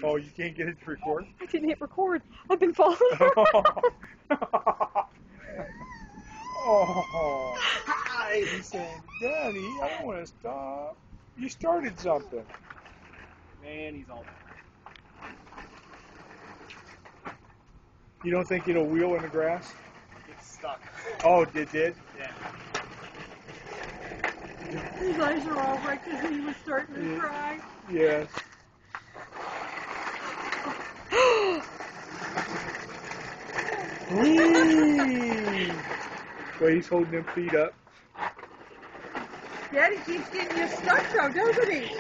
Oh, you can't get it to record? I didn't hit record. I've been falling. Oh, he said, Daddy, I don't want to stop. You started something. Man, he's all. You don't think it'll wheel in the grass? It's stuck. Oh, it did? Yeah. His eyes are all red because he was starting to cry. Yes. Well, he's holding them feet up. Daddy keeps getting you stuck though, doesn't he?